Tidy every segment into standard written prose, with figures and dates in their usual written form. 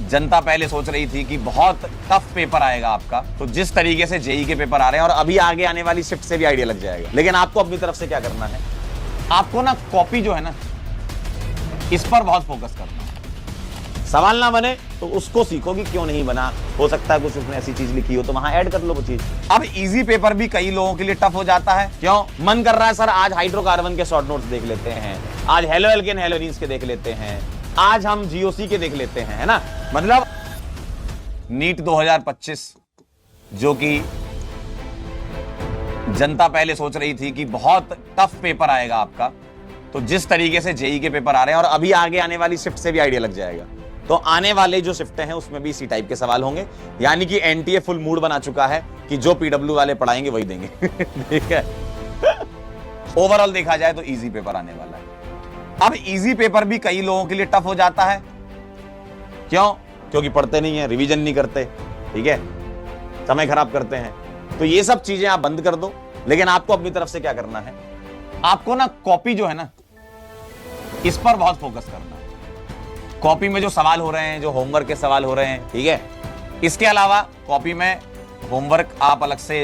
जनता पहले सोच रही थी कि बहुत टफ पेपर आएगा आपका, तो जिस तरीके से जेई के पेपर आ रहे हैं और अभी आगे आने वाली शिफ्ट से भी आइडिया लग जाएगा। लेकिन आपको अपनी तरफ से क्या करना है, आपको ना कॉपी जो है ना, इस पर बहुत फोकस करना है। सवाल ना बने तो उसको सीखो कि क्यों नहीं बना, हो सकता है कुछ उसने ऐसी चीज लिखी हो तो वहां ऐड कर लो वो चीज। अब इजी पेपर भी कई लोगों के लिए टफ हो जाता है। क्यों? मन कर रहा है सर आज हाइड्रोकार्बन के शॉर्ट नोट्स देख लेते हैं, आज हेलो एल्केन हेलोजीन्स के देख लेते हैं, आज हम जीओसी के देख लेते हैं, है ना। मतलब नीट 2025 जो कि जनता पहले सोच रही थी कि बहुत टफ पेपर आएगा आपका, तो जिस तरीके से जेई के पेपर आ रहे हैं और अभी आगे आने वाली शिफ्ट से भी आइडिया लग जाएगा, तो आने वाले जो शिफ्टें हैं उसमें भी इसी टाइप के सवाल होंगे। यानी कि एनटीए फुल मूड बना चुका है कि जो पीडब्ल्यू वाले पढ़ाएंगे वही देंगे। ठीक है। ओवरऑल देखा जाए तो इजी पेपर आने वाला है। अब इजी पेपर भी कई लोगों के लिए टफ हो जाता है। क्यों? क्योंकि पढ़ते नहीं है, रिवीजन नहीं करते, ठीक है, समय खराब करते हैं। तो ये सब चीजें आप बंद कर दो। लेकिन आपको अपनी तरफ से क्या करना है, आपको ना कॉपी जो है ना, इस पर बहुत फोकस करना है। कॉपी में जो सवाल हो रहे हैं, जो होमवर्क के सवाल हो रहे हैं, ठीक है, इसके अलावा कॉपी में होमवर्क आप अलग से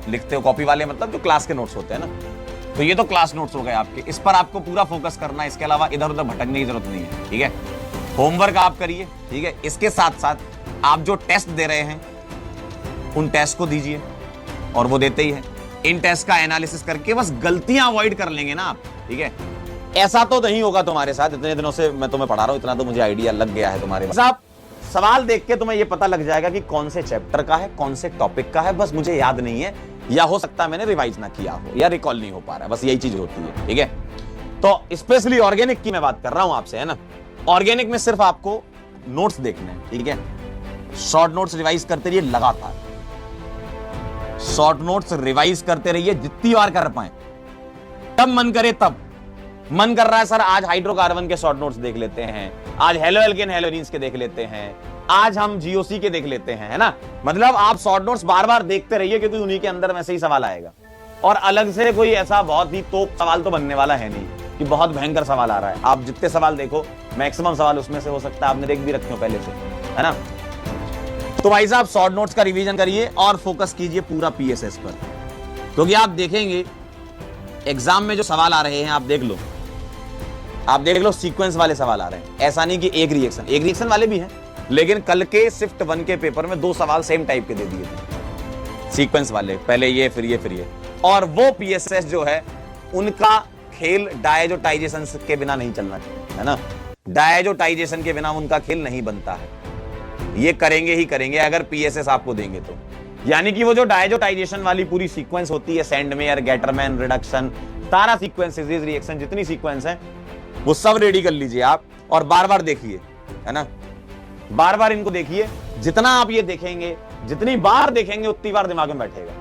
लिखते हो, कॉपी वाले मतलब जो क्लास के नोट्स होते हैं ना, तो ये तो क्लास नोट्स हो गए आपके, इस पर आपको पूरा फोकस करना है। इसके अलावा इधर उधर भटकने की जरूरत नहीं है, ठीक है। होमवर्क आप करिए, ठीक है, इसके साथ साथ आप जो टेस्ट दे रहे हैं उन टेस्ट को दीजिए, और वो देते ही है। इन टेस्ट का एनालिसिस करके बस गलतियां अवॉइड कर लेंगे ना आप, ठीक है। ऐसा तो नहीं होगा तुम्हारे साथ, इतने दिनों से मैं तुम्हें पढ़ा रहा हूं, इतना तो मुझे आइडिया लग गया है तुम्हारे पास। आप सवाल देख के तुम्हें ये पता लग जाएगा कि कौन से चैप्टर का है, कौन से टॉपिक का है, बस मुझे याद नहीं है, या हो सकता है मैंने रिवाइज ना किया हो, या रिकॉल नहीं हो पा रहा है, बस यही चीज होती है, ठीक है। तो स्पेशली ऑर्गेनिक की मैं बात कर रहा हूं आपसे, है ना। ऑर्गेनिक में सिर्फ आपको नोट्स देखने हैं, ठीक है। शॉर्ट नोट्स रिवाइज करते रहिए लगातार, शॉर्ट नोट्स रिवाइज करते रहिए जितनी बार कर पाए, तब मन करे तब। मन कर रहा है सर आज हाइड्रोकार्बन के शॉर्ट नोट्स देख लेते हैं, आज हेलो एल्केन हेलोजीन्स के देख लेते हैं, आज हम जीओसी के देख लेते हैं, है ना। मतलब आप शॉर्ट नोट्स बार बार देखते रहिए, क्योंकि उन्हीं के अंदर में से ही सवाल आएगा। और अलग से कोई ऐसा बहुत ही तोप सवाल तो बनने वाला है नहीं कि बहुत भयंकर सवाल आ रहा है। आप जितने सवाल देखो, मैक्सिमम सवाल उसमें से हो सकता है आपने देख भी रखे हो पहले से, है ना। तो भाई साहब शॉर्ट नोट्स का रिवीजन करिए और फोकस कीजिए पूरा पीएसएस पर, क्योंकि आप देखेंगे एग्जाम में जो सवाल आ रहे हैं, आप देख लो सीक्वेंस वाले सवाल आ रहे हैं। ऐसा नहीं कि एक रिएक्शन वाले भी हैं, लेकिन कल के शिफ्ट 1 के पेपर में 2 सवाल सेम टाइप के दे दिए थे, सीक्वेंस वाले, पहले ये फिर ये फिर ये। और वो पीएसएस जो है उनका खेल डायजोटाइजेशन के बिना नहीं चलना चाहिए, है ना। डायजोटाइजेशन के बिना उनका खेल नहीं बनता है। ये करेंगे ही करेंगे अगर पीएसएस आपको देंगे तो। यानी कि वो जो डायजोटाइजेशन वाली पूरी सीक्वेंस होती है, सेंडमेयर, गेटरमैन, रिडक्शन, सारा सीक्वेंस, रिएक्शन, जितनी सीक्वेंस है वो सब रेडी कर लीजिए आप, और बार बार देखिए, है ना। बार बार इनको देखिए, जितना आप ये देखेंगे, जितनी बार देखेंगे उतनी बार दिमाग में बैठेगा।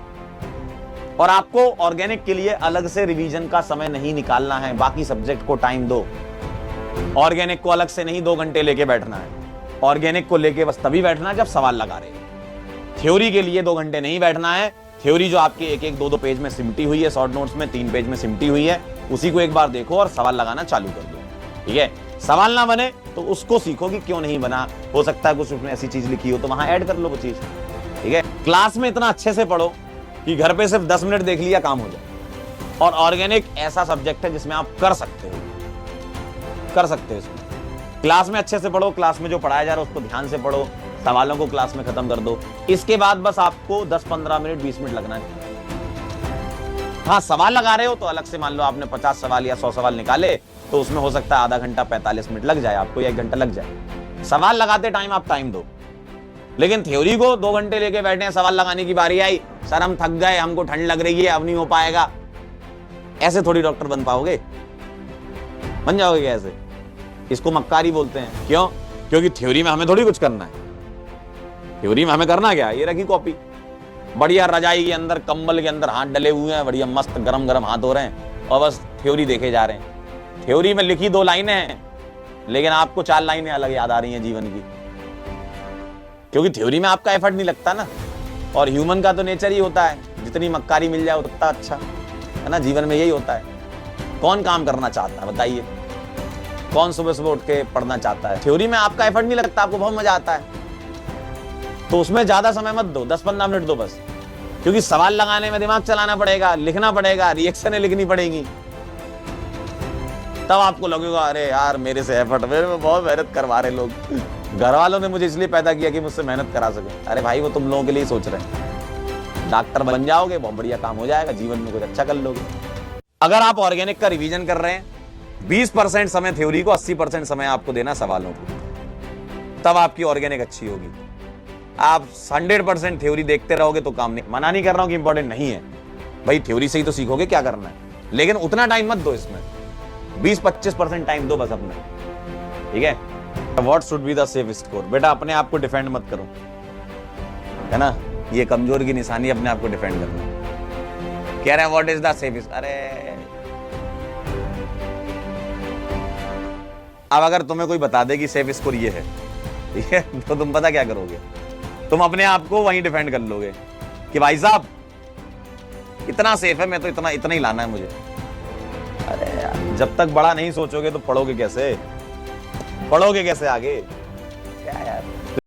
और आपको ऑर्गेनिक के लिए अलग से रिवीजन का समय नहीं निकालना है, बाकी सब्जेक्ट को टाइम दो। ऑर्गेनिक को अलग से नहीं 2 घंटे लेके बैठना है, ऑर्गेनिक को लेके बस तभी बैठना है जब सवाल लगा रहे हैं। थ्योरी के लिए 2 घंटे नहीं बैठना है। थ्योरी जो आपके 1-1, 2-2 पेज में सिमटी हुई है, शॉर्ट नोट्स में 3 पेज में सिमटी हुई है, उसी को एक बार देखो और सवाल लगाना चालू कर दो, ठीक है। सवाल ना बने तो उसको सीखो कि क्यों नहीं बना, हो सकता है कुछ उसने ऐसी चीज लिखी हो तो वहां ऐड कर लो वो चीज, ठीक है। क्लास में इतना अच्छे से पढ़ो कि घर पे सिर्फ 10 मिनट देख लिया काम हो जाए। और ऑर्गेनिक ऐसा सब्जेक्ट है जिसमें आप कर सकते हो इसमें। क्लास में अच्छे से पढ़ो, क्लास में जो पढ़ाया जा रहा है उसको ध्यान से पढ़ो, सवालों को क्लास में खत्म कर दो। इसके बाद बस आपको 10-15 मिनट 20 मिनट लगना है। हाँ, सवाल लगा रहे हो तो अलग से मान लो आपने 50 सवाल या 100 सवाल निकाले, तो उसमें हो सकता है आधा घंटा 45 मिनट लग जाए आपको, या 1 घंटा लग जाए। सवाल लगाते टाइम आप टाइम दो। लेकिन थ्योरी को 2 घंटे लेके बैठे हैं, सवाल लगाने की बारी आई, सर हम थक गए, हमको ठंड लग रही है, अब नहीं हो पाएगा, ऐसे थोड़ी डॉक्टर बन पाओगे? बन जाओगे कैसे? इसको मक्कारी बोलते हैं। क्यों? क्योंकि थ्योरी में हमें थोड़ी कुछ करना है। थ्योरी में हमें करना क्या है? ये रखी कॉपी, बढ़िया रजाई के अंदर, कंबल के अंदर हाथ डले हुए हैं, बढ़िया मस्त गरम गरम हाथ हो रहे हैं, और बस थ्योरी देखे जा रहे हैं। थ्योरी में लिखी 2 लाइनें हैं, लेकिन आपको 4 लाइनें अलग याद आ रही हैं जीवन की, क्योंकि थ्योरी में आपका एफर्ट नहीं लगता ना। और ह्यूमन का तो नेचर ही होता है, जितनी मक्कारी मिल जाए उतना अच्छा, है ना। जीवन में यही होता है। कौन काम करना चाहता है बताइए? कौन सुबह सुबह उठ के पढ़ना चाहता है? थ्योरी में आपका एफर्ट नहीं लगता, आपको बहुत मजा आता है, तो उसमें ज्यादा समय मत दो, 10-15 मिनट दो बस, क्योंकि सवाल लगाने में दिमाग चलाना पड़ेगा, लिखना पड़ेगा, रिएक्शनें लिखनी पड़ेंगी, तब आपको लगेगा अरे यार मेरे से एफर्ट, मेरे में बहुत मेहनत करवा रहे लोग, घर वालों ने मुझे इसलिए पैदा किया कि मुझसे मेहनत करा सके। अरे भाई वो तुम लोगों के लिए सोच रहे हैं, डॉक्टर बन जाओगे, बहुत बढ़िया काम हो जाएगा, जीवन में कुछ अच्छा कर लोगे। अगर आप ऑर्गेनिक का रिवीजन कर रहे हैं, 20% समय थ्योरी को, 80% समय आपको देना सवालों को, तब आपकी ऑर्गेनिक अच्छी होगी। आप 100% थ्योरी देखते रहोगे तो काम नहीं। मना नहीं कर रहा हूं कि इंपॉर्टेंट नहीं है भाई, थ्योरी से ही तो सीखोगे क्या करना है, लेकिन उतना टाइम मत दो इसमें, 20-25% टाइम दो बस अपने, ठीक है। What should be the safe score? बेटा अपने आप को डिफेंड मत करो, है ना, ये कमजोर की निशानी, अपने आप को डिफेंड करना। कह रहे हैं what is the safe score? अरे अब अगर तुम्हें कोई बता दे कि सेफ स्कोर ये है, ठीक है, तो तुम पता क्या करोगे? तुम अपने आप को वहीं डिफेंड कर लोगे कि भाई साहब इतना सेफ है, मैं तो इतना ही लाना है मुझे। अरे यार जब तक बड़ा नहीं सोचोगे तो पढ़ोगे कैसे आगे? क्या यार।